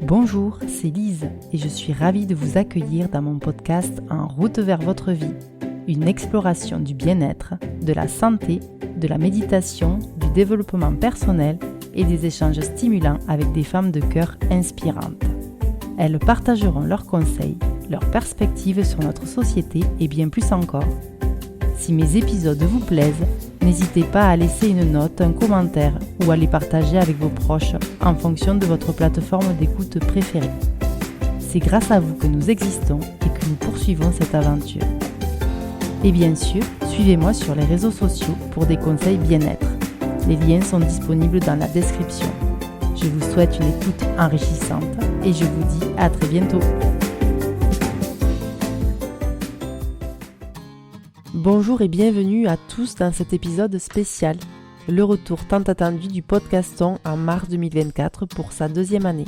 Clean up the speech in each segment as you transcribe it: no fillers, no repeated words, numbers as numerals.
Bonjour, c'est Lise et je suis ravie de vous accueillir dans mon podcast En route vers votre vie, une exploration du bien-être, de la santé, de la méditation, du développement personnel et des échanges stimulants avec des femmes de cœur inspirantes. Elles partageront leurs conseils, leurs perspectives sur notre société et bien plus encore. Si mes épisodes vous plaisent, n'hésitez pas à laisser une note, un commentaire ou à les partager avec vos proches en fonction de votre plateforme d'écoute préférée. C'est grâce à vous que nous existons et que nous poursuivons cette aventure. Et bien sûr, suivez-moi sur les réseaux sociaux pour des conseils bien-être. Les liens sont disponibles dans la description. Je vous souhaite une écoute enrichissante et je vous dis à très bientôt. Bonjour et bienvenue à tous dans cet épisode spécial, le retour tant attendu du podcaston en mars 2024 pour sa deuxième année.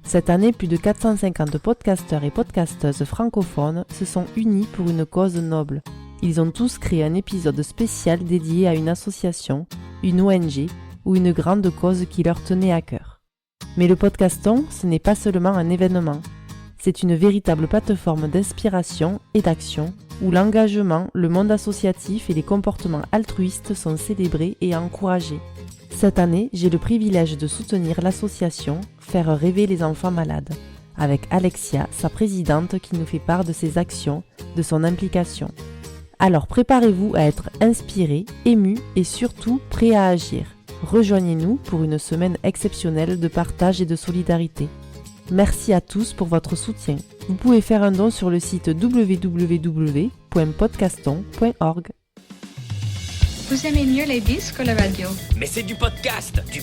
Cette année, plus de 450 podcasteurs et podcasteuses francophones se sont unis pour une cause noble. Ils ont tous créé un épisode spécial dédié à une association, une ONG ou une grande cause qui leur tenait à cœur. Mais le podcaston, ce n'est pas seulement un événement. C'est une véritable plateforme d'inspiration et d'action où l'engagement, le monde associatif et les comportements altruistes sont célébrés et encouragés. Cette année, j'ai le privilège de soutenir l'association Faire rêver les enfants malades, avec Alexia, sa présidente, qui nous fait part de ses actions, de son implication. Alors préparez-vous à être inspiré, ému et surtout prêt à agir. Rejoignez-nous pour une semaine exceptionnelle de partage et de solidarité. Merci à tous pour votre soutien. Vous pouvez faire un don sur le site www.podcaston.org. Vous aimez mieux les disques ou la radio? Mais c'est du podcast. Oui,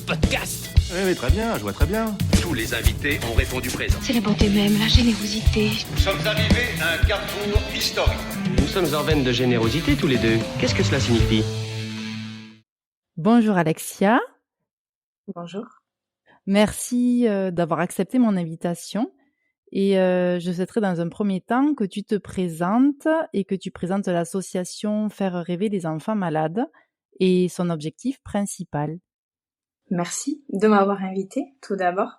très bien, je vois très bien. Tous les invités ont répondu présent. C'est la bonté même, la générosité. Nous sommes arrivés à un carrefour historique. Nous sommes en veine de générosité tous les deux. Qu'est-ce que cela signifie? Bonjour Alexia. Bonjour. Merci d'avoir accepté mon invitation et je souhaiterais dans un premier temps que tu te présentes et que tu présentes l'association Faire rêver les enfants malades et son objectif principal. Merci de m'avoir invitée, tout d'abord.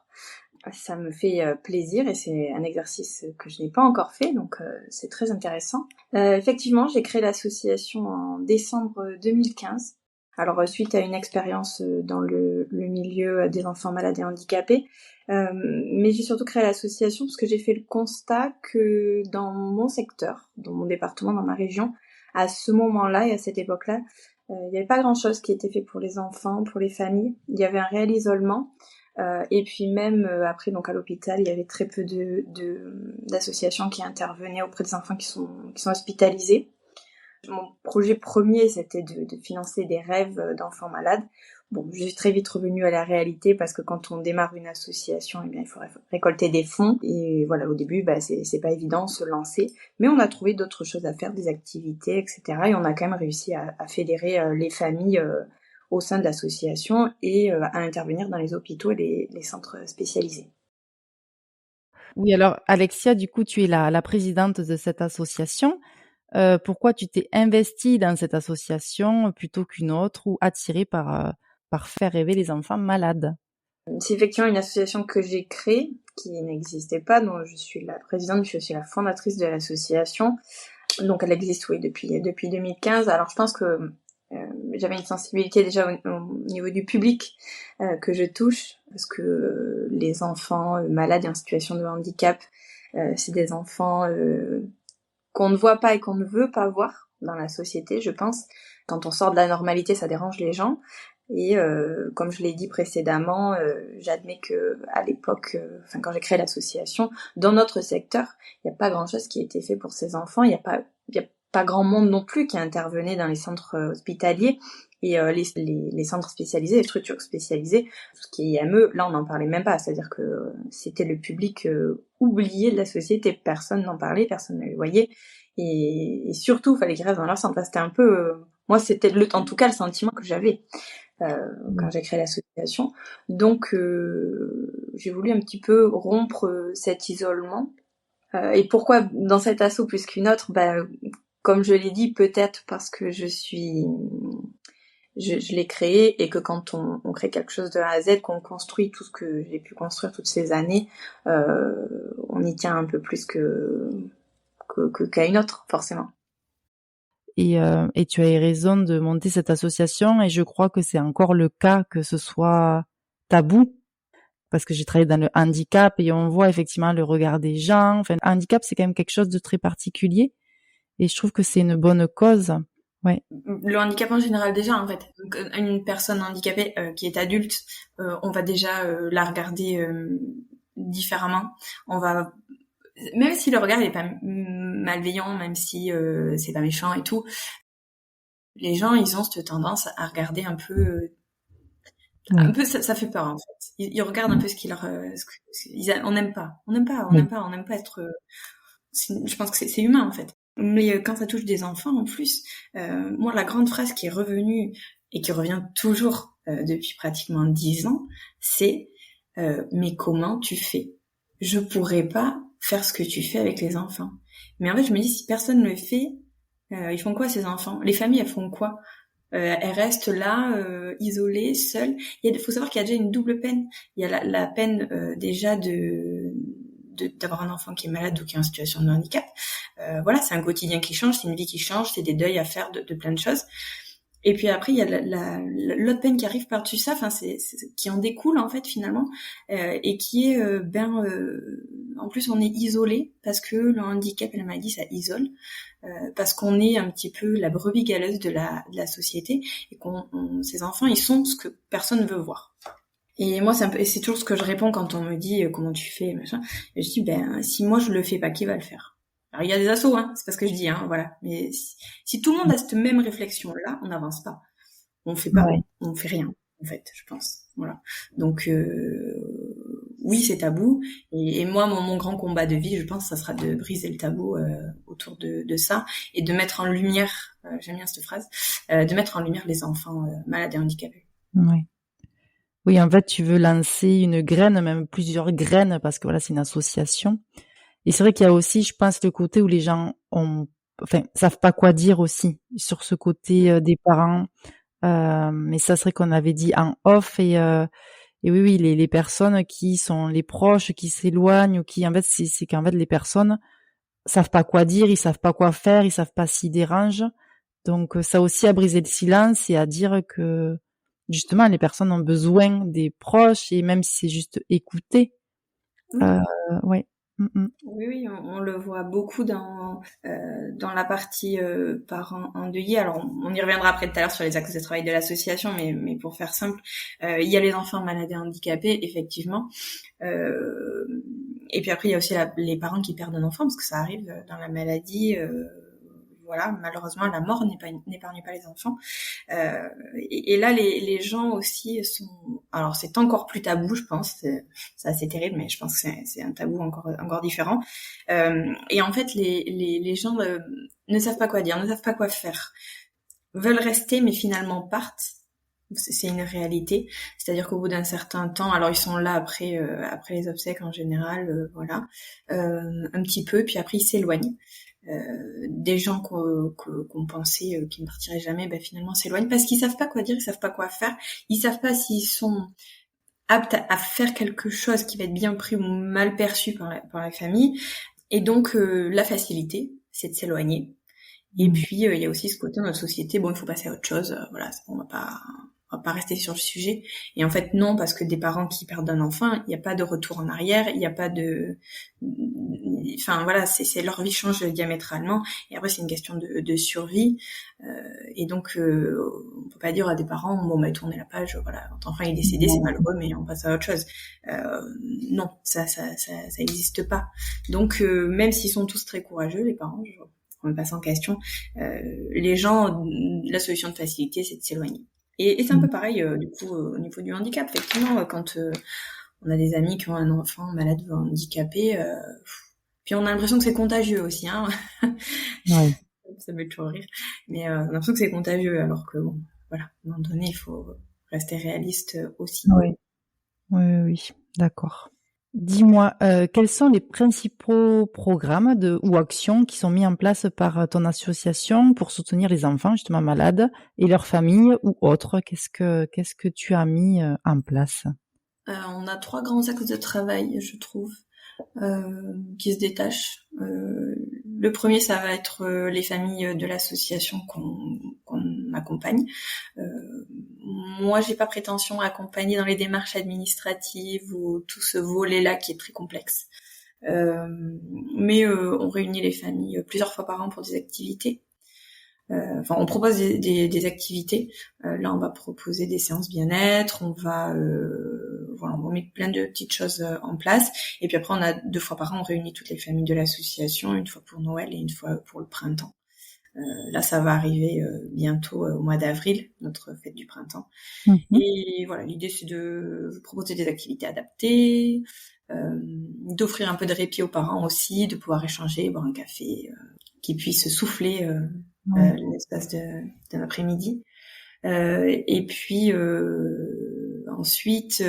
Ça me fait plaisir et c'est un exercice que je n'ai pas encore fait, donc c'est très intéressant. Effectivement, j'ai créé l'association en décembre 2015. Alors suite à une expérience dans le milieu des enfants malades et handicapés, mais j'ai surtout créé l'association parce que j'ai fait le constat que dans mon secteur, dans mon département, dans ma région, à ce moment-là et à cette époque-là, il n'y avait pas grand-chose qui était fait pour les enfants, pour les familles. Il y avait un réel isolement. Et puis même après, donc à l'hôpital, il y avait très peu d'associations qui intervenaient auprès des enfants qui sont hospitalisés. Mon projet premier, c'était de financer des rêves d'enfants malades. Bon, je suis très vite revenue à la réalité parce que quand on démarre une association, eh bien, il faut récolter des fonds. Et voilà, au début, c'est pas évident de se lancer. Mais on a trouvé d'autres choses à faire, des activités, etc. Et on a quand même réussi à fédérer les familles au sein de l'association et à intervenir dans les hôpitaux et les centres spécialisés. Oui, alors Alexia, du coup, tu es la présidente de cette association. Pourquoi tu t'es investie dans cette association plutôt qu'une autre ou attirée par Faire rêver les enfants malades? C'est effectivement une association que j'ai créée, qui n'existait pas, dont je suis la présidente, je suis aussi la fondatrice de l'association. Donc elle existe, oui, depuis 2015. Alors je pense que j'avais une sensibilité déjà au niveau du public que je touche, parce que les enfants malades et en situation de handicap, c'est des enfants qu'on ne voit pas et qu'on ne veut pas voir dans la société, je pense. Quand on sort de la normalité, ça dérange les gens. Et comme je l'ai dit précédemment, j'admets que à l'époque, quand j'ai créé l'association, dans notre secteur, il n'y a pas grand-chose qui a été fait pour ces enfants. Il y a pas grand monde non plus qui intervenait dans les centres hospitaliers et les centres spécialisés, les structures spécialisées. Tout ce qui est IME, là on n'en parlait même pas. C'est-à-dire que c'était le public oublié de la société. Personne n'en parlait, personne ne les voyait. Et surtout, il fallait qu'ils restent dans leur centre. C'était un peu... moi, c'était en tout cas le sentiment que j'avais quand j'ai créé l'association. Donc, j'ai voulu un petit peu rompre cet isolement. Et pourquoi dans cet asso plus qu'une autre? Comme je l'ai dit, peut-être parce que je suis je l'ai créé et que quand on crée quelque chose de A à Z, qu'on construit tout ce que j'ai pu construire toutes ces années, on y tient un peu plus qu'à une autre, forcément. Et tu as eu raison de monter cette association et je crois que c'est encore le cas que ce soit tabou parce que j'ai travaillé dans le handicap et on voit effectivement le regard des gens. Enfin, le handicap, c'est quand même quelque chose de très particulier et je trouve que c'est une bonne cause. Ouais. Le handicap en général déjà, en fait. Donc, une personne handicapée qui est adulte, on va déjà la regarder différemment. On va, même si le regard n'est pas malveillant, même si c'est pas méchant et tout, les gens, ils ont cette tendance à regarder un peu... Un peu, ça fait peur en fait. Ils regardent un peu ce qui leur, on n'aime pas, on n'aime pas être. Je pense que c'est humain en fait. Mais quand ça touche des enfants en plus, moi la grande phrase qui est revenue et qui revient toujours depuis pratiquement 10 ans, c'est mais comment tu fais ? Je pourrais pas faire ce que tu fais avec les enfants. Mais en fait, je me dis si personne ne le fait, ils font quoi ces enfants ? Les familles, elles font quoi ? Elles restent là, isolées, seules. Il faut savoir qu'il y a déjà une double peine. Il y a la peine déjà d'avoir un enfant qui est malade ou qui est en situation de handicap. Voilà, c'est un quotidien qui change, c'est une vie qui change, c'est des deuils à faire de plein de choses. Et puis après, il y a l'autre peine qui arrive par-dessus ça, enfin, c'est qui en découle en fait finalement, et qui est en plus on est isolé parce que le handicap et la maladie ça isole, parce qu'on est un petit peu la brebis galeuse de la société et ces enfants ils sont ce que personne ne veut voir. Et moi c'est toujours ce que je réponds quand on me dit comment tu fais machin. Et je dis si moi je le fais pas, qui va le faire ? Alors il y a des assos, c'est pas ce que je dis, voilà. Mais si tout le monde a cette même réflexion-là, on n'avance pas. On fait pas, on fait rien, en fait, je pense. Voilà. Donc oui, c'est tabou. Et moi, mon grand combat de vie, je pense, ça sera de briser le tabou autour de ça et de mettre en lumière, j'aime bien cette phrase, de mettre en lumière les enfants malades et handicapés. Ouais. Oui, en fait, tu veux lancer une graine, même plusieurs graines, parce que voilà, c'est une association. Et c'est vrai qu'il y a aussi, je pense, le côté où les gens savent pas quoi dire aussi sur ce côté des parents. Mais ça serait qu'on avait dit en off et oui, les personnes qui sont les proches, qui s'éloignent ou qui, en fait, c'est qu'en fait les personnes savent pas quoi dire, ils savent pas quoi faire, ils savent pas s'ils dérangent. Donc ça aussi à briser le silence et à dire que justement les personnes ont besoin des proches et même si c'est juste écouter. Ouais. Oui, on le voit beaucoup dans la partie parents endeuillés. Alors, on y reviendra après tout à l'heure sur les axes de travail de l'association, mais pour faire simple, il y a les enfants malades et handicapés, effectivement. Et puis après, il y a aussi les parents qui perdent un enfant, parce que ça arrive dans la maladie. Voilà, malheureusement, la mort n'épargne pas les enfants. Et là, les gens aussi sont... Alors, c'est encore plus tabou, je pense. C'est assez terrible, mais je pense que c'est un tabou encore différent. Et en fait, les gens ne savent pas quoi dire, ne savent pas quoi faire. Veulent rester, mais finalement partent. C'est une réalité. C'est-à-dire qu'au bout d'un certain temps, alors ils sont là après les obsèques en général, voilà, un petit peu, puis après ils s'éloignent. Des gens qu'on pensait qu'ils ne partiraient jamais, finalement s'éloignent parce qu'ils savent pas quoi dire, ils savent pas quoi faire, ils savent pas s'ils sont aptes à faire quelque chose qui va être bien pris ou mal perçu par la famille. Et donc la facilité, c'est de s'éloigner. Et puis il y a aussi ce côté dans notre société, il faut passer à autre chose, voilà, on va pas rester sur le sujet. Et en fait non, parce que des parents qui perdent un enfant, il n'y a pas de retour en arrière, il n'y a pas de... Enfin voilà, c'est leur vie change diamétralement. Et après c'est une question de survie. Et donc on peut pas dire à des parents tournez la page, voilà, votre enfant est décédé, c'est malheureux, mais on passe à autre chose. Non, ça existe pas. Donc même s'ils sont tous très courageux, les parents, je remets pas ça en question, les gens, la solution de facilité, c'est de s'éloigner. Et c'est un peu pareil du coup au niveau du handicap. Effectivement, quand on a des amis qui ont un enfant malade ou handicapé, puis on a l'impression que c'est contagieux aussi, Ouais. Ça me fait toujours rire, mais on a l'impression que c'est contagieux, alors que bon, voilà, à un moment donné, il faut rester réaliste aussi. Oui, d'accord. Dis-moi, quels sont les principaux programmes ou actions qui sont mis en place par ton association pour soutenir les enfants justement malades et leurs familles ou autres? Qu'est-ce que tu as mis en place? On a 3 grands axes de travail, je trouve, qui se détachent. Le premier, ça va être les familles de l'association qu'on accompagne. Moi, j'ai pas prétention à accompagner dans les démarches administratives ou tout ce volet-là qui est très complexe. Mais on réunit les familles plusieurs fois par an pour des activités. On propose des activités. Là, on va proposer des séances bien-être. On va mettre plein de petites choses en place. Et puis après, on a 2 fois par an, on réunit toutes les familles de l'association, une fois pour Noël et une fois pour le printemps. Là, ça va arriver bientôt au mois d'avril, notre fête du printemps. Et voilà, l'idée, c'est de vous proposer des activités adaptées, d'offrir un peu de répit aux parents aussi, de pouvoir échanger, boire un café, qu'ils puissent souffler l'espace d'un après-midi. Et puis ensuite,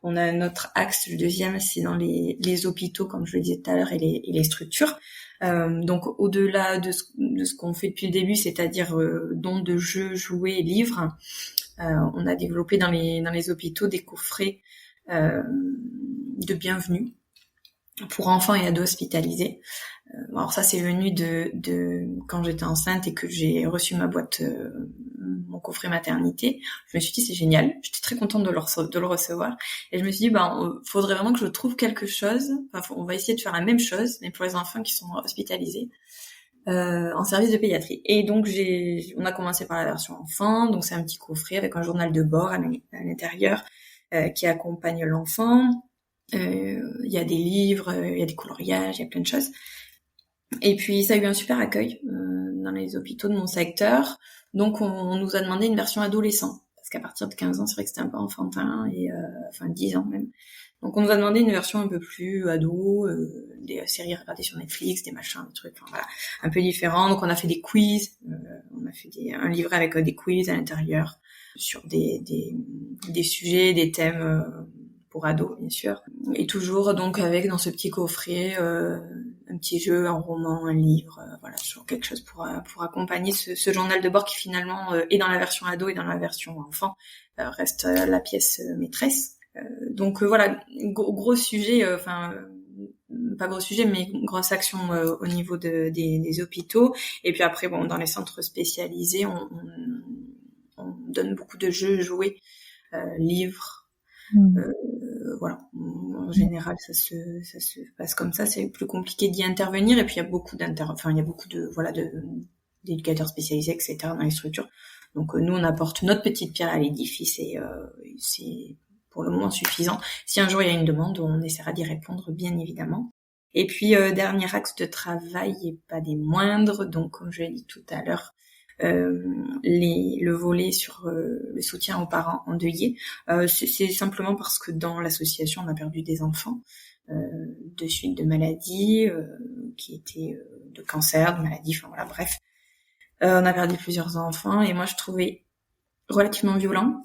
on a notre axe, le deuxième, c'est dans les hôpitaux, comme je le disais tout à l'heure, et les structures. Donc au-delà de ce qu'on fait depuis le début, c'est-à-dire dons de jeux, jouets, livres, on a développé dans les hôpitaux des coffrets de bienvenue pour enfants et ados hospitalisés. Alors ça, c'est venu de quand j'étais enceinte et que j'ai reçu ma boîte, mon coffret maternité. Je me suis dit, c'est génial. J'étais très contente de le recevoir. Et je me suis dit, faudrait vraiment que je trouve quelque chose. On va essayer de faire la même chose, mais pour les enfants qui sont hospitalisés, en service de pédiatrie. Et donc, on a commencé par la version enfant. Donc, c'est un petit coffret avec un journal de bord à l'intérieur, qui accompagne l'enfant. Il y a des livres, il y a des coloriages, il y a plein de choses. Et puis ça a eu un super accueil dans les hôpitaux de mon secteur. Donc on nous a demandé une version adolescent, parce qu'à partir de 15 ans, c'est vrai que c'était un peu enfantin, et 10 ans même. Donc on nous a demandé une version un peu plus ado, des séries regardées sur Netflix, des machins, des trucs, un peu différents. Donc on a fait des quiz, on a fait un livret avec des quiz à l'intérieur sur des sujets, des thèmes pour ados, bien sûr. Et toujours donc avec dans ce petit coffret un petit jeu, un roman, un livre, toujours quelque chose pour accompagner ce journal de bord qui finalement est dans la version ado et dans la version enfant, reste la pièce maîtresse. Donc gros sujet, pas gros sujet, mais grosse action au niveau des hôpitaux. Et puis après, dans les centres spécialisés, on donne beaucoup de jeux, jouets, livres. En général, ça se passe comme ça. C'est plus compliqué d'y intervenir. Et puis il y a beaucoup d'éducateurs spécialisés, etc. dans les structures. Donc nous, on apporte notre petite pierre à l'édifice et c'est pour le moment suffisant. Si un jour il y a une demande, on essaiera d'y répondre, bien évidemment. Et puis dernier axe de travail et pas des moindres. Donc comme je l'ai dit tout à l'heure, le volet sur le soutien aux parents endeuillés, c'est simplement parce que dans l'association on a perdu des enfants de suite de maladies qui étaient de cancer, de maladies, bref, on a perdu plusieurs enfants et moi je trouvais relativement violent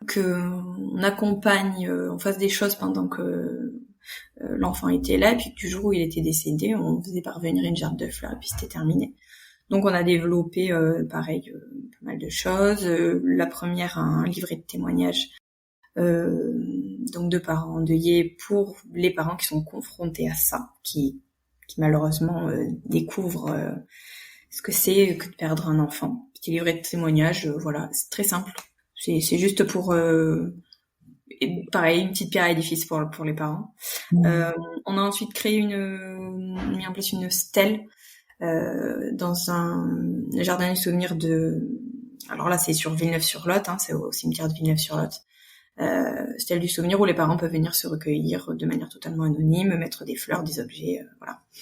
que on accompagne, on fasse des choses pendant que l'enfant était là, et puis du jour où il était décédé, on faisait parvenir une gerbe de fleurs et puis c'était terminé. Donc on a développé pas mal de choses. La première, un livret de témoignages donc de parents endeuillés pour les parents qui sont confrontés à ça, qui malheureusement découvrent ce que c'est que de perdre un enfant. Petit livret de témoignages, c'est très simple. C'est juste pour une petite pierre à l'édifice pour les parents. On a ensuite mis en place une stèle dans un jardin du souvenir alors là c'est sur Villeneuve-sur-Lot, c'est au cimetière de Villeneuve-sur-Lot, stèle du souvenir où les parents peuvent venir se recueillir de manière totalement anonyme, mettre des fleurs, des objets,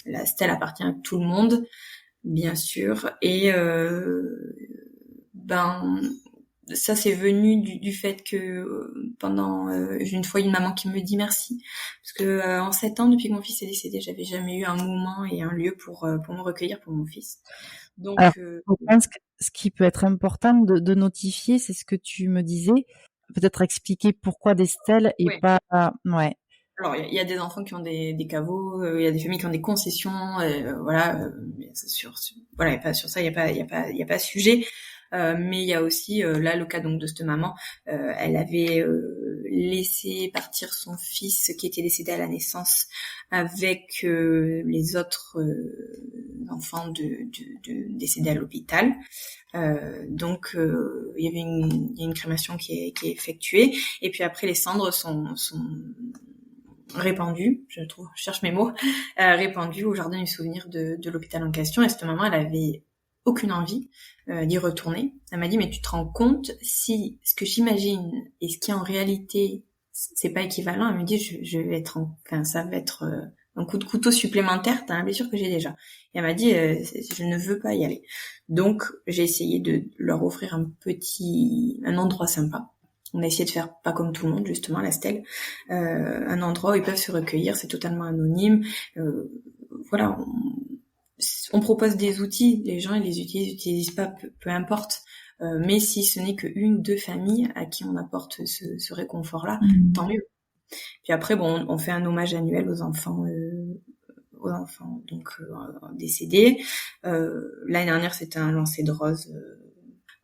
La stèle appartient à tout le monde, bien sûr, et ça c'est venu du fait que pendant une fois une maman qui me dit merci, parce que en 7 ans depuis que mon fils est décédé, j'avais jamais eu un moment et un lieu pour me recueillir pour mon fils. Donc alors, je pense que ce qui peut être important de notifier, c'est ce que tu me disais, peut-être expliquer pourquoi des stèles et pas Alors, il y a des enfants qui ont des caveaux, il y a des familles qui ont des concessions, voilà. Mais c'est voilà, y a pas sur ça, il y a pas sujet. Mais il y a aussi là le cas donc de cette maman. Elle avait laissé partir son fils qui était décédé à la naissance avec les autres enfants décédés à l'hôpital. Donc il y a une crémation qui est effectuée, et puis après les cendres sont répandues, je cherche mes mots, répandues au jardin du souvenir de l'hôpital en question. Et cette maman, elle avait aucune envie d'y retourner. Elle m'a dit, mais tu te rends compte si ce que j'imagine et ce qui est en réalité, c'est pas équivalent. Elle me dit, je vais être ça va être un coup de couteau supplémentaire dans la blessure que j'ai déjà. Et elle m'a dit, je ne veux pas y aller. Donc, j'ai essayé de leur offrir un endroit sympa. On a essayé de faire pas comme tout le monde, justement, à la Stèle, un endroit où ils peuvent se recueillir, c'est totalement anonyme. Voilà, on propose des outils, les gens ils les utilisent pas, peu importe. Mais si ce n'est qu'une ou deux familles à qui on apporte ce réconfort-là, tant mieux. Puis après, bon, on fait un hommage annuel aux enfants donc décédés. L'année dernière, c'était un lancer de roses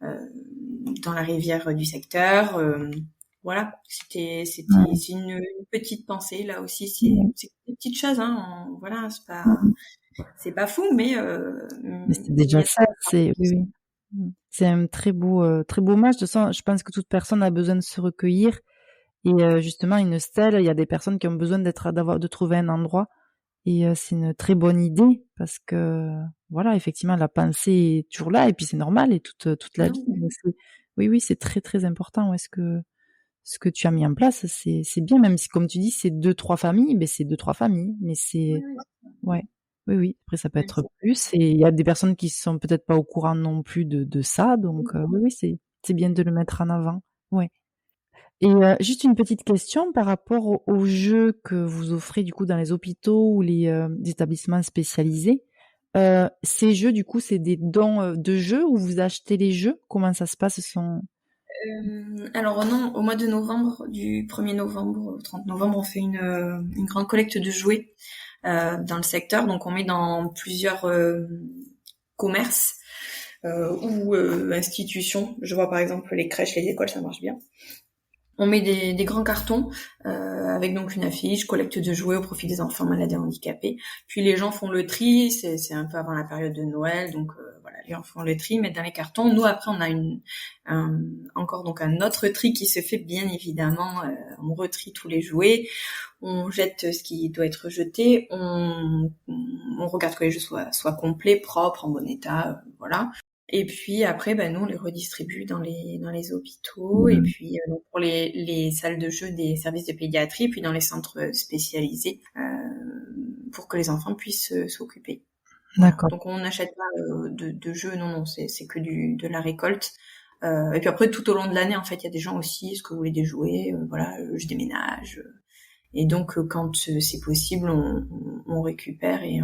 dans la rivière du secteur. Voilà, c'est une petite pensée là aussi. C'est des petites choses, hein. Voilà, c'est pas fou, mais c'est déjà ça. Oui. C'est un très beau hommage. De ça, je pense que toute personne a besoin de se recueillir. Et justement, une stèle, il y a des personnes qui ont besoin de trouver un endroit. Et c'est une très bonne idée parce que voilà, effectivement, la pensée est toujours là et puis c'est normal et toute la vie. Oui, c'est très très important. Ce que tu as mis en place, c'est bien, même si comme tu dis, c'est 2-3 familles, mais c'est 2-3 familles, mais c'est ouais. Oui. Après, ça peut être plus. Et il y a des personnes qui sont peut-être pas au courant non plus de ça, donc oui, c'est bien de le mettre en avant. Ouais. Et juste une petite question par rapport aux jeux que vous offrez du coup dans les hôpitaux ou les établissements spécialisés. Ces jeux, du coup, c'est des dons de jeux ou vous achetez les jeux? Comment ça se passe? Alors non, au mois de novembre, du 1er novembre au 30 novembre, on fait une grande collecte de jouets dans le secteur. Donc on met dans plusieurs commerces ou institutions. Je vois par exemple les crèches, les écoles, ça marche bien. On met des grands cartons avec donc une affiche, collecte de jouets au profit des enfants malades et handicapés. Puis les gens font le tri, c'est un peu avant la période de Noël, donc voilà, les gens font le tri, mettent dans les cartons. Nous après on a encore donc un autre tri qui se fait bien évidemment. On retrie tous les jouets, on jette ce qui doit être jeté, on regarde que les jeux soient complets, propres, en bon état, voilà. Et puis après, nous on les redistribue dans les hôpitaux, et puis donc pour les salles de jeu des services de pédiatrie, puis dans les centres spécialisés pour que les enfants puissent s'occuper. D'accord. Donc on n'achète pas de jeux, non, c'est que de la récolte. Et puis après tout au long de l'année, en fait, il y a des gens aussi, est-ce que vous voulez des jouets, voilà, je déménage. Et donc quand c'est possible, on récupère et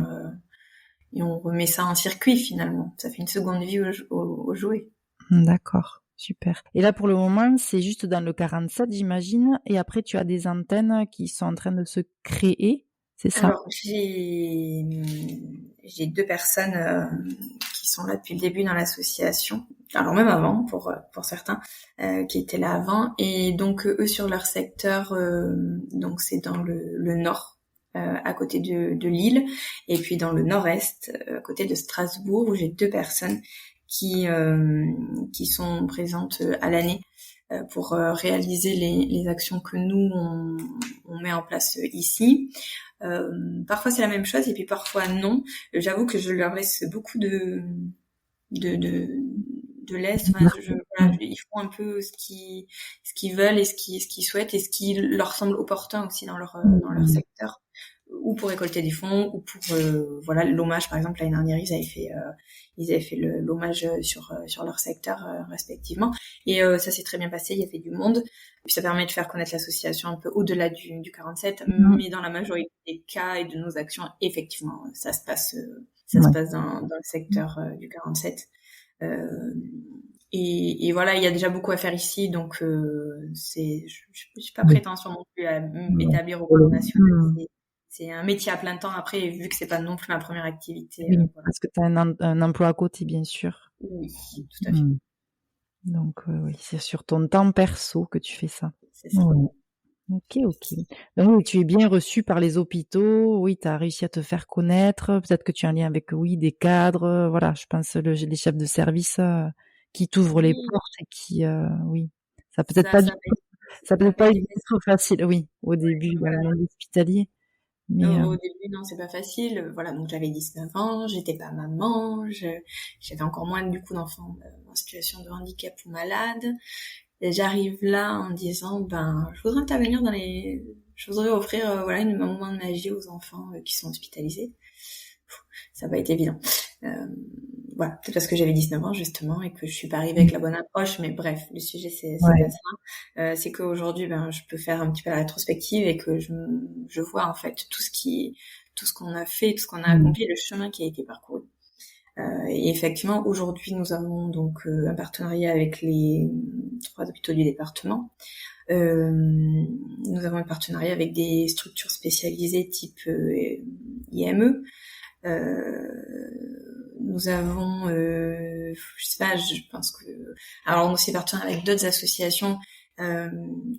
on remet ça en circuit finalement. Ça fait une seconde vie au jouet. D'accord, super. Et là pour le moment, c'est juste dans le 47, j'imagine. Et après, tu as des antennes qui sont en train de se créer, c'est ça? Alors j'ai 2 personnes qui sont là depuis le début dans l'association. Alors même avant pour certains qui étaient là avant. Et donc eux sur leur secteur, donc c'est dans le nord. À côté de Lille, et puis dans le nord-est, à côté de Strasbourg, où j'ai 2 personnes qui sont présentes à l'année pour réaliser les actions que nous on met en place ici. Parfois c'est la même chose et puis parfois non. J'avoue que je leur laisse beaucoup de l'Est. Enfin, voilà, ils font un peu ce qu'ils veulent et ce qu'ils souhaitent et ce qui leur semble opportun aussi dans leur secteur, ou pour récolter des fonds, ou pour voilà, l'hommage. Par exemple, l'année dernière, ils avaient fait l'hommage sur leur secteur respectivement, et ça s'est très bien passé. Il y avait du monde, puis ça permet de faire connaître l'association un peu au-delà du 47, mais dans la majorité des cas et de nos actions, effectivement, ça se passe dans le secteur du 47. Et voilà, il y a déjà beaucoup à faire ici, donc je suis pas prétention non plus à m'établir au plan national. C'est un métier à plein temps après, vu que c'est pas non plus ma première activité. Oui, Voilà. parce que tu as un emploi à côté, bien sûr. Oui, tout à fait. Donc, oui, c'est sur ton temps perso que tu fais ça. C'est ça. Ouais. Ok. Donc, oui, tu es bien reçu par les hôpitaux. Oui, tu as réussi à te faire connaître. Peut-être que tu as un lien avec, des cadres. Voilà, je pense les chefs de service qui t'ouvrent les Oui, portes et qui, oui. Ça peut être ça, pas ça ça peut n'a être pas pas été facile. trop facile. Oui, au début, dans le monde hospitalier. Mais, Au début, non, c'est pas facile. Voilà, donc j'avais 19 ans, j'étais pas maman, j'avais encore moins du coup d'enfants en situation de handicap ou malade. Et j'arrive là en disant, je voudrais intervenir je voudrais offrir, un moment de magie aux enfants qui sont hospitalisés. Ça n'a pas été évident. Voilà, peut-être parce que j'avais 19 ans justement et que je suis pas arrivée avec la bonne approche, mais bref, le sujet c'est pas ça. C'est qu'aujourd'hui, je peux faire un petit peu la rétrospective et que je vois en fait tout ce qu'on a fait, tout ce qu'on a accompli, le chemin qui a été parcouru. Et effectivement, aujourd'hui, nous avons donc un partenariat avec les 3 hôpitaux du département. Nous avons un partenariat avec des structures spécialisées type IME. Nous avons, je pense que, alors on est aussi partenaire avec d'autres associations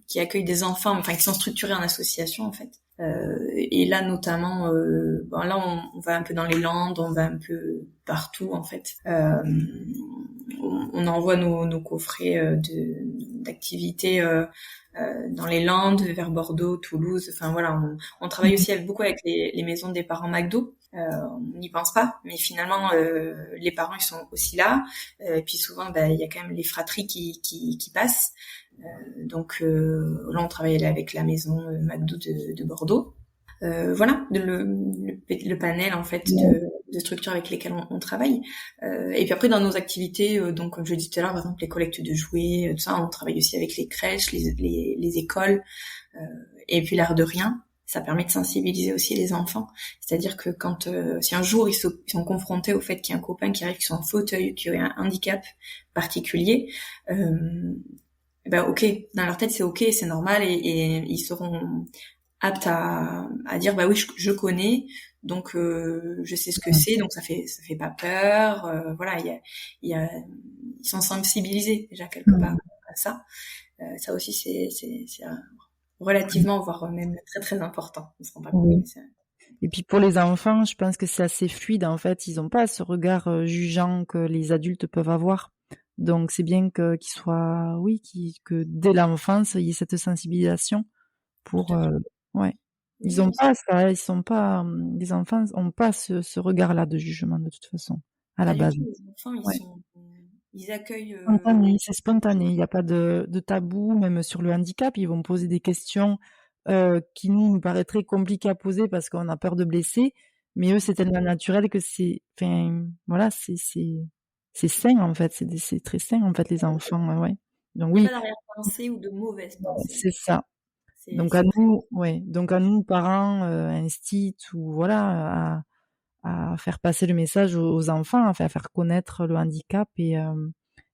qui accueillent des enfants, qui sont structurées en association en fait. Et là notamment, là on va un peu dans les Landes, on va un peu partout en fait. On envoie nos coffrets d'activités dans les Landes, vers Bordeaux, Toulouse. Enfin voilà, on travaille aussi beaucoup avec les maisons des parents McDo. On n'y pense pas, mais finalement les parents ils sont aussi là. Et puis souvent il y a quand même les fratries qui passent. Donc là on travaille avec la maison McDo de Bordeaux. Voilà le panel en fait de structures avec lesquelles on travaille. Et puis après dans nos activités, donc comme je disais tout à l'heure, par exemple les collectes de jouets, tout ça, on travaille aussi avec les crèches, les écoles, et puis l'air de rien. Ça permet de sensibiliser aussi les enfants. C'est-à-dire que quand si un jour ils sont confrontés au fait qu'il y a un copain qui arrive, qui est en fauteuil, qui a un handicap particulier, ok, dans leur tête c'est ok, c'est normal, et ils seront aptes à dire oui, je connais, donc je sais ce que c'est, donc ça fait pas peur. Voilà, ils sont sensibilisés déjà quelque part à ça. Ça aussi c'est relativement, voire même très très important. On se rend pas compte. Oui. Et puis pour les enfants, je pense que c'est assez fluide en fait. Ils n'ont pas ce regard jugeant que les adultes peuvent avoir. Donc c'est bien qu'ils soient, que dès l'enfance il y ait cette sensibilisation pour, Ils ont pas ça. Ils sont pas, les enfants ont pas ce regard-là de jugement de toute façon à la base. Les enfants ils accueillent. C'est spontané. Il n'y a pas de tabou, même sur le handicap. Ils vont poser des questions qui nous paraîtraient compliquées à poser parce qu'on a peur de blesser. Mais eux, c'est tellement naturel que c'est sain en fait. C'est très sain en fait les enfants. Ouais. Donc Il n'y oui. a pas d'arrière-pensée ou de mauvaise pensée. C'est ça. Donc à nous, parents, instits ou à faire passer le message aux enfants, à faire connaître le handicap et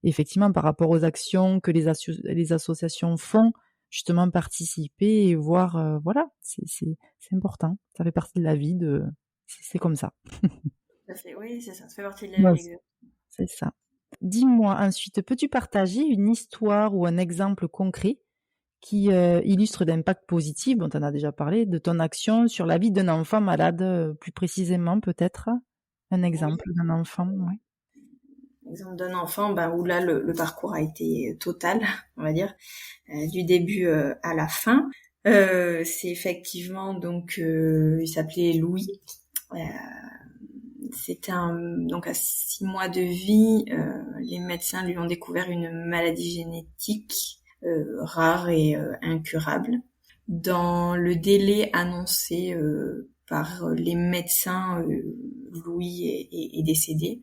effectivement par rapport aux actions que les associations font, justement participer et voir, c'est important. Ça fait partie de la vie c'est comme ça. Ça fait, oui, c'est ça. Ça fait partie de la vie. C'est ça. Dis-moi ensuite, peux-tu partager une histoire ou un exemple concret qui illustre d'impact positif, tu en as déjà parlé, de ton action sur la vie d'un enfant malade, plus précisément peut-être un exemple d'un enfant, ouais. Exemple d'un enfant, où là le parcours a été total, on va dire, du début à la fin. C'est effectivement donc il s'appelait Louis. C'était donc à 6 mois de vie, les médecins lui ont découvert une maladie génétique rare et incurable. Dans le délai annoncé par les médecins, Louis est décédé.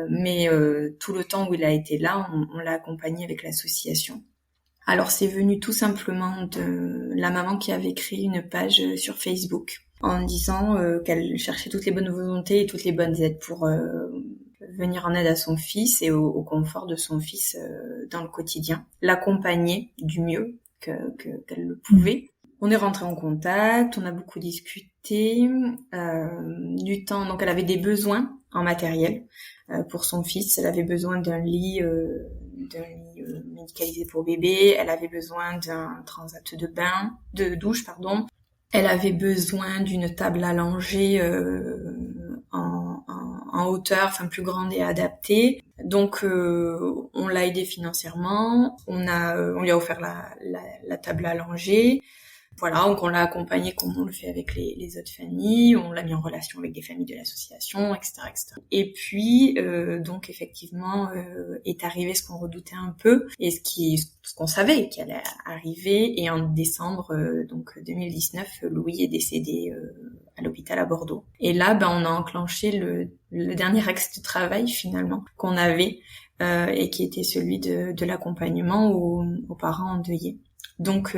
Mais tout le temps où il a été là, on l'a accompagné avec l'association. Alors c'est venu tout simplement de la maman qui avait créé une page sur Facebook en disant qu'elle cherchait toutes les bonnes volontés et toutes les bonnes aides pour venir en aide à son fils et au confort de son fils dans le quotidien, l'accompagner du mieux qu'elle le pouvait. On est rentré en contact, on a beaucoup discuté du temps. Donc elle avait des besoins en matériel pour son fils. Elle avait besoin d'un lit médicalisé pour bébé. Elle avait besoin d'un transat de douche. Elle avait besoin d'une table allongée en hauteur, enfin plus grande et adaptée. Donc on l'a aidé financièrement. On lui a offert la table allongée. Voilà, donc on l'a accompagné comme on le fait avec les autres familles, on l'a mis en relation avec des familles de l'association, etc., etc. Et puis, donc effectivement, est arrivé ce qu'on redoutait un peu, et ce qu'on savait qui allait arriver, et en décembre 2019, Louis est décédé à l'hôpital à Bordeaux. Et là, on a enclenché le dernier axe de travail finalement qu'on avait, et qui était celui de l'accompagnement aux parents endeuillés. Donc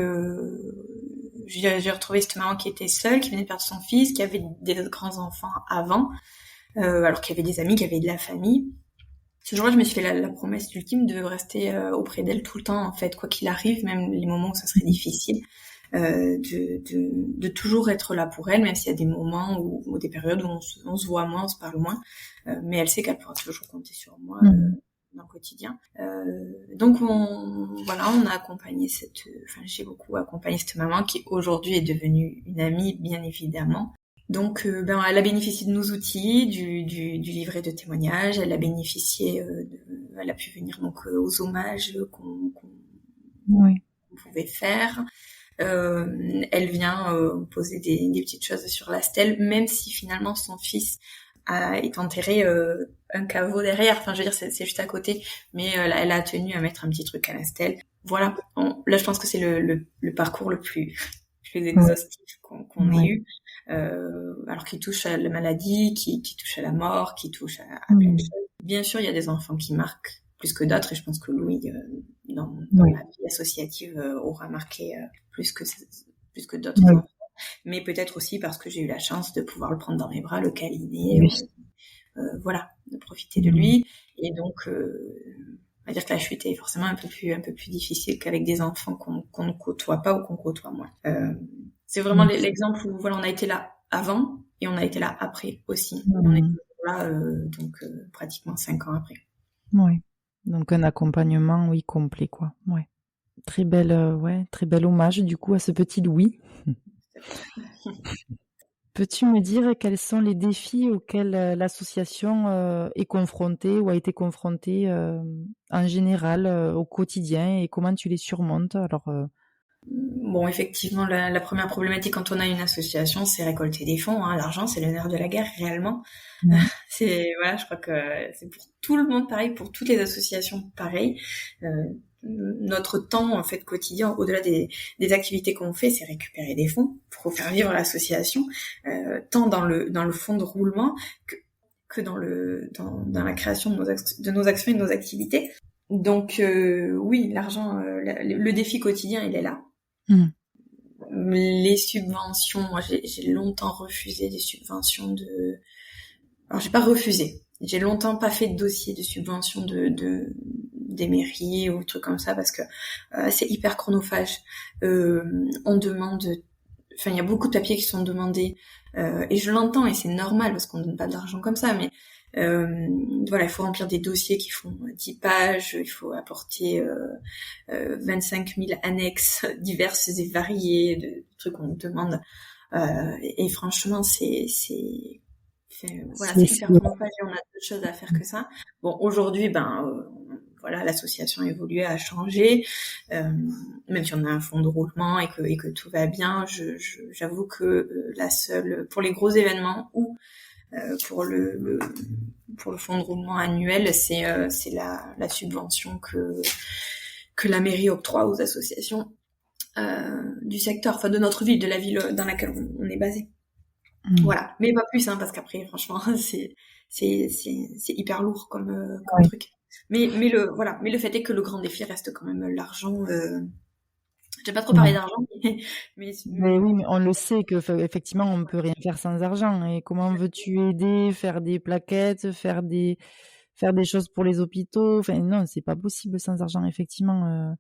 j'ai retrouvé cette maman qui était seule, qui venait de perdre son fils, qui avait des grands-enfants avant, alors qu'il y avait des amis, qu'il y avait de la famille. Ce jour-là, je me suis fait la promesse ultime de rester auprès d'elle tout le temps, en fait, quoi qu'il arrive, même les moments où ça serait difficile, de toujours être là pour elle, même s'il y a des moments ou des périodes où on se voit moins, on se parle moins, mais elle sait qu'elle pourra toujours compter sur moi. Dans le quotidien. Donc on a accompagné j'ai beaucoup accompagné cette maman qui aujourd'hui est devenue une amie, bien évidemment. Donc elle a bénéficié de nos outils, du livret de témoignages, elle a bénéficié elle a pu venir donc aux hommages qu'on pouvait faire. Elle vient poser des petites choses sur la stèle, même si finalement son fils est enterré un caveau derrière, enfin je veux dire c'est juste à côté, mais elle a tenu à mettre un petit truc à la stèle. Voilà, là je pense que c'est le parcours le plus exhaustif qu'on ait eu, alors qui touche à la maladie, qui touche à la mort, qui touche à plein de choses. Bien sûr il y a des enfants qui marquent plus que d'autres, et je pense que Louis dans la vie associative aura marqué plus que d'autres enfants. Mais peut-être aussi parce que j'ai eu la chance de pouvoir le prendre dans mes bras, le câliner, de profiter de lui. Et donc, on va dire que la chute est forcément un peu plus difficile qu'avec des enfants qu'on ne côtoie pas ou qu'on côtoie moins. C'est vraiment l'exemple où on a été là avant et on a été là après aussi. On est toujours là, pratiquement 5 ans après. Oui, donc un accompagnement, complet, quoi. Ouais. Très bel hommage du coup à ce petit Louis. Peux-tu me dire quels sont les défis auxquels l'association est confrontée ou a été confrontée en général au quotidien, et comment tu les surmontes? Bon, effectivement, la première problématique quand on a une association, c'est récolter des fonds. L'argent, c'est le nerf de la guerre, réellement. Je crois que c'est pour tout le monde pareil, pour toutes les associations pareil. Notre temps en fait quotidien, au-delà des activités qu'on fait, c'est récupérer des fonds pour faire vivre l'association, tant dans le fond de roulement que dans la création de nos actions et de nos activités. Donc oui, l'argent, le défi quotidien, il est là. Les subventions, moi j'ai longtemps refusé des subventions alors j'ai pas refusé, j'ai longtemps pas fait de dossier de subvention des mairies ou trucs comme ça, parce que c'est hyper chronophage. On demande, il y a beaucoup de papiers qui sont demandés, et je l'entends et c'est normal parce qu'on donne pas d'argent comme ça, mais il faut remplir des dossiers qui font 10 pages, il faut apporter 25 000 annexes diverses et variées de trucs qu'on nous demande, et franchement c'est hyper chronophage et on a d'autres choses à faire que ça. Bon, aujourd'hui l'association a évolué, a changé, même si on a un fonds de roulement et que tout va bien. J'avoue que la seule, pour les gros événements ou pour le fonds de roulement annuel, c'est la subvention que la mairie octroie aux associations du secteur, de notre ville, de la ville dans laquelle on est basé. Voilà, mais pas plus, parce qu'après, franchement, c'est hyper lourd comme truc. Mais le fait est que le grand défi reste quand même l'argent. J'ai pas trop parlé d'argent, mais oui, mais on le sait que effectivement on peut rien faire sans argent. Et comment veux-tu aider, faire des plaquettes, faire des faire des choses pour les hôpitaux. Enfin, non, c'est pas possible sans argent, effectivement.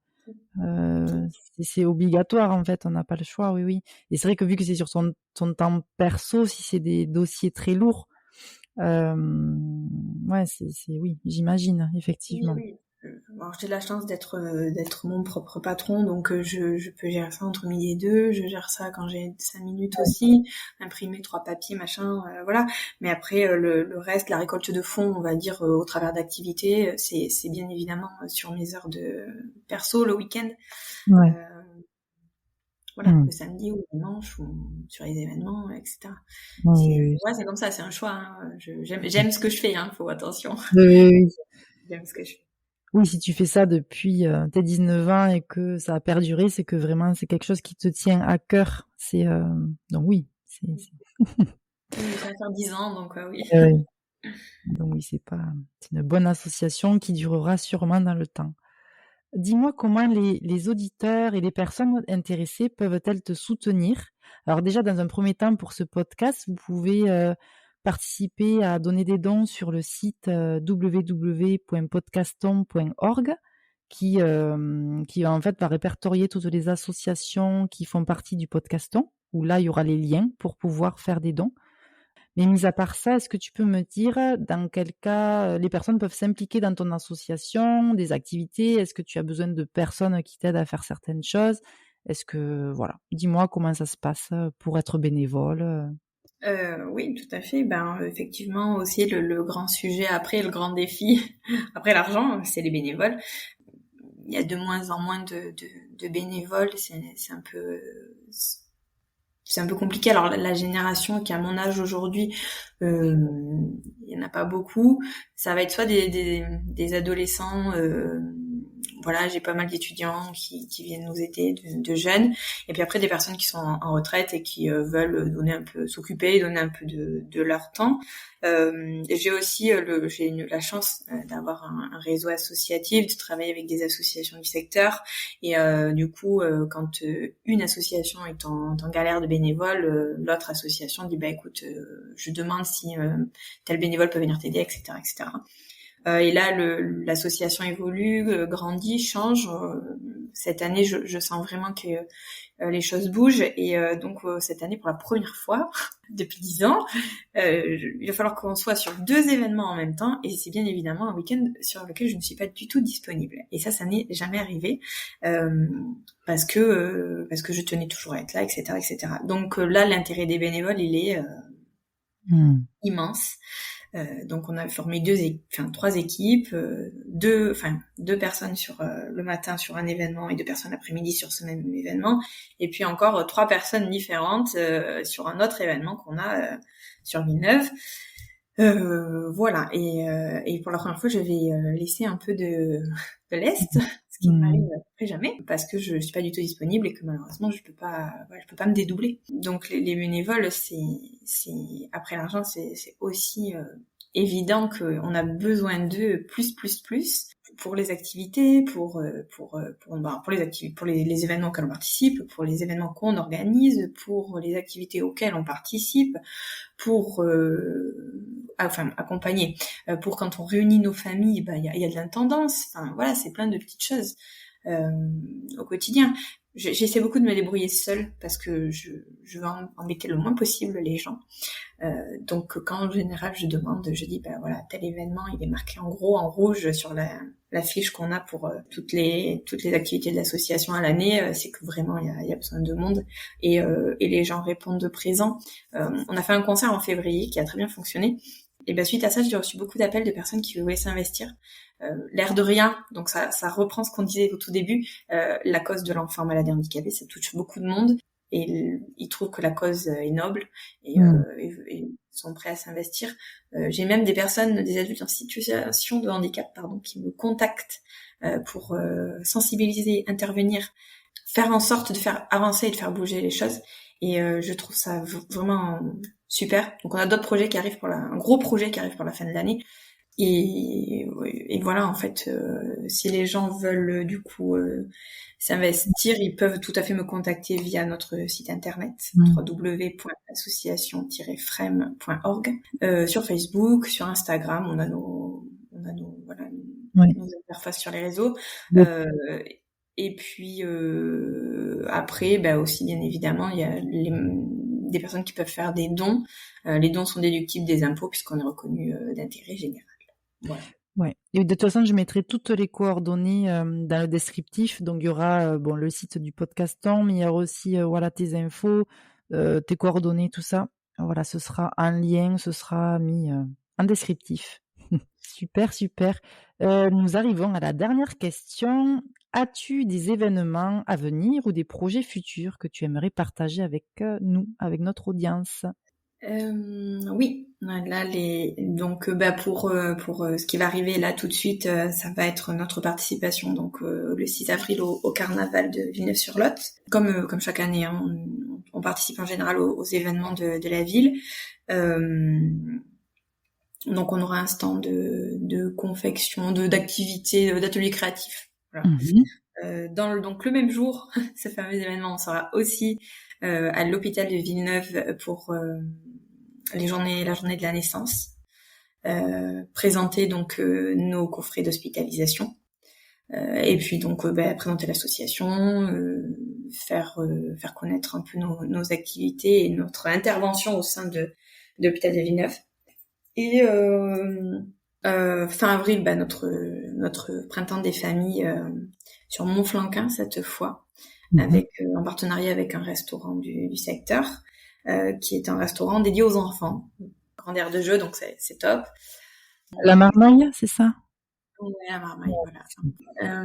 C'est obligatoire, en fait. On n'a pas le choix, oui, oui. Et c'est vrai que vu que c'est sur son temps perso, si c'est des dossiers très lourds, ouais, oui, j'imagine, effectivement. Oui, oui. Alors, j'ai de la chance d'être mon propre patron, donc je peux gérer ça entre midi et 2, je gère ça quand j'ai 5 minutes aussi, imprimer 3 papiers, machin, voilà. Mais après, le reste, la récolte de fonds, on va dire, au travers d'activités, c'est bien évidemment sur mes heures de perso, le week-end. Ouais. Voilà, le samedi ou le dimanche, ou sur les événements, etc. Oui. Ouais, c'est comme ça, c'est un choix. Hein. J'aime ce que je fais, hein, faut attention. Oui. J'aime ce que je fais. Oui, si tu fais ça depuis tes 19 ans et que ça a perduré, c'est que vraiment c'est quelque chose qui te tient à cœur. Donc oui, Oui, ça va faire 10 ans, donc oui. Donc oui, c'est une bonne association qui durera sûrement dans le temps. Dis-moi comment les auditeurs et les personnes intéressées peuvent-elles te soutenir? Alors déjà, dans un premier temps, pour ce podcast, vous pouvez participer à donner des dons sur le site www.podcaston.org qui en fait va répertorier toutes les associations qui font partie du Podcaston, où là, il y aura les liens pour pouvoir faire des dons. Mais mis à part ça, est-ce que tu peux me dire dans quel cas les personnes peuvent s'impliquer dans ton association, des activités? Est-ce que tu as besoin de personnes qui t'aident à faire certaines choses? Voilà, dis-moi comment ça se passe pour être bénévole. Oui, tout à fait. Effectivement, aussi le grand sujet après, le grand défi, après l'argent, c'est les bénévoles. Il y a de moins en moins de bénévoles. C'est un peu compliqué. Alors la génération qui a mon âge aujourd'hui, il y en a pas beaucoup. Ça va être soit des adolescents. Voilà, j'ai pas mal d'étudiants qui viennent nous aider, de jeunes, et puis après des personnes qui sont en retraite et qui veulent s'occuper, donner un peu de leur temps. J'ai aussi la chance d'avoir un réseau associatif, de travailler avec des associations du secteur, et du coup, quand une association est en galère de bénévoles, l'autre association dit écoute, je demande si tel bénévole peut venir t'aider, etc., etc. Et là, l'association évolue, grandit, change. Cette année, je sens vraiment que les choses bougent. Et donc, cette année, pour la première fois, depuis 10 ans, il va falloir qu'on soit sur 2 événements en même temps. Et c'est bien évidemment un week-end sur lequel je ne suis pas du tout disponible. Et ça n'est jamais arrivé. Parce que je tenais toujours à être là, etc., etc. Donc là, l'intérêt des bénévoles, il est immense. Donc on a formé 3 équipes, 2 personnes sur le matin sur un événement et 2 personnes l'après-midi sur ce même événement, et puis encore 3 personnes différentes sur un autre événement qu'on a sur Villeneuve. Voilà, et pour la première fois je vais laisser un peu de l'Est, ce qui ne m'arrive après jamais, parce que je suis pas du tout disponible et que malheureusement je peux pas me dédoubler. Donc les bénévoles, c'est après l'argent, c'est aussi évident qu'on a besoin d'eux plus pour les activités, pour les activités, pour les événements auxquels on participe, pour les événements qu'on organise, pour les activités auxquelles on participe, pour accompagner, pour quand on réunit nos familles, il y a de l'intendance. Enfin voilà, c'est plein de petites choses au quotidien. J'essaie beaucoup de me débrouiller seule parce que je veux embêter le moins possible les gens. Donc quand en général je demande, je dis voilà, tel événement il est marqué en gros en rouge sur la fiche qu'on a pour toutes les activités de l'association à l'année, c'est que vraiment il y a besoin de monde, et les gens répondent présents. On a fait un concert en février qui a très bien fonctionné, et suite à ça j'ai reçu beaucoup d'appels de personnes qui voulaient s'investir. L'air de rien, donc ça reprend ce qu'on disait au tout début, la cause de l'enfant malade et handicapé, ça touche beaucoup de monde, et ils trouvent que la cause est noble, et sont prêts à s'investir. J'ai même des adultes en situation de handicap, qui me contactent pour sensibiliser, intervenir, faire en sorte de faire avancer et de faire bouger les choses. Et je trouve ça vraiment super. Donc on a d'autres projets qui arrivent un gros projet qui arrive pour la fin de l'année. Et voilà, en fait, si les gens veulent du coup s'investir, ils peuvent tout à fait me contacter via notre site internet www.association-frem.org, sur Facebook, sur Instagram, on a Ouais. nos interfaces sur les réseaux. Donc, Et puis après, aussi bien évidemment, il y a des personnes qui peuvent faire des dons. Les dons sont déductibles des impôts puisqu'on est reconnu d'intérêt général. Voilà. ouais. Et de toute façon, je mettrai toutes les coordonnées dans le descriptif. Donc, il y aura le site du podcaston, mais il y aura aussi tes infos, tes coordonnées, tout ça. Voilà, ce sera en lien, ce sera mis en descriptif. Super, super. Nous arrivons à la dernière question. As-tu des événements à venir ou des projets futurs que tu aimerais partager avec nous, avec notre audience? Oui, là donc pour ce qui va arriver là tout de suite, ça va être notre participation donc le 6 avril au carnaval de Villeneuve-sur-Lot. Comme chaque année, hein, on participe en général aux événements de la ville. Donc on aura un stand de confection, d'activités, d'ateliers créatifs. Voilà. Donc le même jour, ce fameux événement, on sera aussi à l'hôpital de Villeneuve pour la journée de la naissance, présenter donc nos coffrets d'hospitalisation, et puis donc présenter l'association, faire connaître un peu nos activités et notre intervention au sein de l'hôpital de Villeneuve. Et fin avril, notre printemps des familles sur Montflanquin cette fois, avec en partenariat avec un restaurant du secteur, qui est un restaurant dédié aux enfants, grande aire de jeu, donc c'est top. La Marmaille, c'est ça? Ouais, la Marmaille, voilà.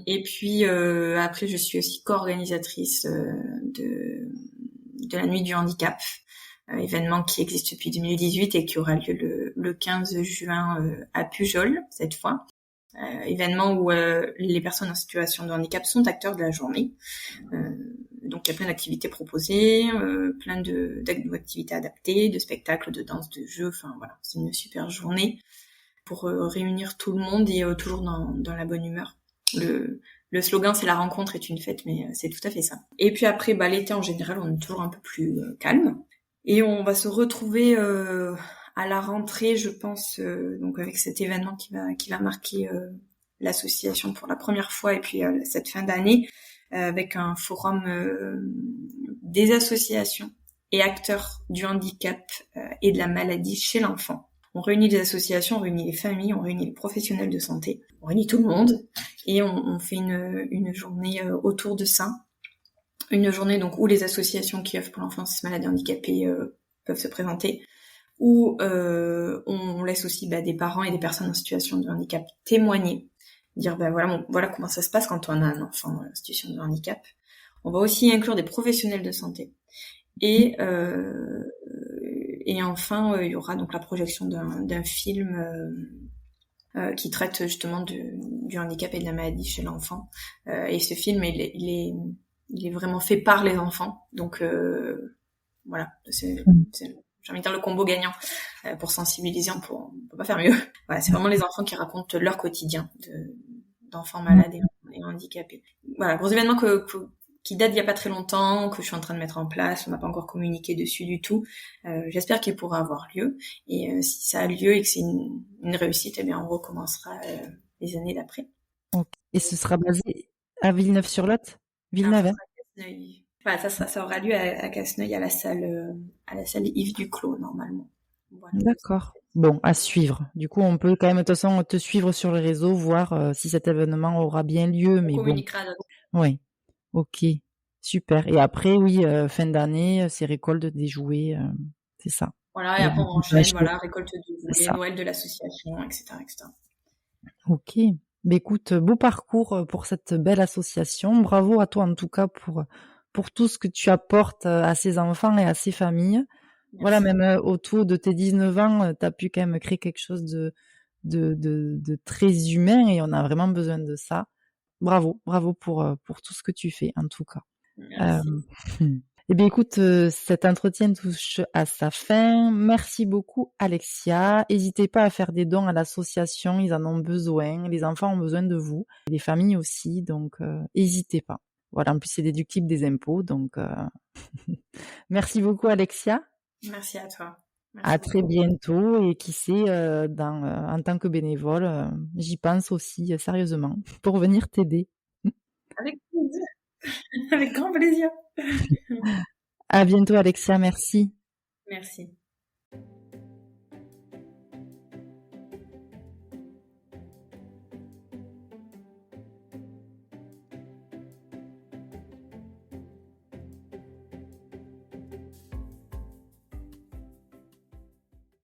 Et puis après, je suis aussi co-organisatrice de la Nuit du handicap, événement qui existe depuis 2018 et qui aura lieu le 15 juin à Pujol cette fois. Événement où les personnes en situation de handicap sont acteurs de la journée. Donc il y a plein d'activités proposées, plein d'activités adaptées, de spectacles, de danse, de jeux. Enfin voilà, c'est une super journée pour réunir tout le monde et toujours dans la bonne humeur. Le slogan c'est la rencontre est une fête, mais c'est tout à fait ça. Et puis après, l'été en général, on est toujours un peu plus calme. Et on va se retrouver à la rentrée, je pense, donc avec cet événement qui va marquer l'association pour la première fois, et puis cette fin d'année, avec un forum des associations et acteurs du handicap et de la maladie chez l'enfant. On réunit les associations, on réunit les familles, on réunit les professionnels de santé, on réunit tout le monde, et on fait une journée autour de ça. Une journée donc où les associations qui œuvrent pour l'enfance malade et handicapée peuvent se présenter, où on laisse aussi des parents et des personnes en situation de handicap témoigner, dire voilà comment ça se passe quand on a un enfant en situation de handicap. On va aussi inclure des professionnels de santé. Et enfin, il y aura donc la projection d'un film qui traite justement du handicap et de la maladie chez l'enfant. Et ce film, il est vraiment fait par les enfants. Donc voilà, c'est j'ai envie de dire le combo gagnant pour sensibiliser, on peut pas faire mieux. Voilà, c'est vraiment les enfants qui racontent leur quotidien d'enfants malades et handicapés. Voilà, gros événement qui date d'il y a pas très longtemps, que je suis en train de mettre en place, on n'a pas encore communiqué dessus du tout. J'espère qu'il pourra avoir lieu, et si ça a lieu et que c'est une réussite, eh bien on recommencera les années d'après. Okay. Et ce sera basé à Villeneuve-sur-Lot? Villeneuve, hein? Voilà, ça aura lieu à Casseneuil, à la salle Yves Duclos, normalement. Voilà. D'accord. Bon, à suivre. Du coup, on peut quand même de toute façon te suivre sur les réseaux, voir si cet événement aura bien lieu. On mais communiquera d'autres. Oui. Ok. Super. Et après, oui, fin d'année, c'est récolte des jouets, c'est ça. Voilà, et après on enchaîne, récolte de jouets, Noël de l'association, etc., etc. Ok. Mais écoute, beau parcours pour cette belle association. Bravo à toi en tout cas pour tout ce que tu apportes à ces enfants et à ces familles. Merci. Voilà, même autour de tes 19 ans, tu as pu quand même créer quelque chose de très humain, et on a vraiment besoin de ça. Bravo pour tout ce que tu fais en tout cas. Merci. Eh bien écoute, cet entretien touche à sa fin. Merci beaucoup Alexia. N'hésitez pas à faire des dons à l'association, ils en ont besoin. Les enfants ont besoin de vous, les familles aussi, donc n'hésitez pas. Voilà, en plus c'est déductible des impôts, donc merci beaucoup Alexia. Merci à toi. Merci À beaucoup. très bientôt et qui sait, en tant que bénévole, j'y pense aussi sérieusement pour venir t'aider. Avec plaisir. Avec grand plaisir. À bientôt Alexia, merci. Merci.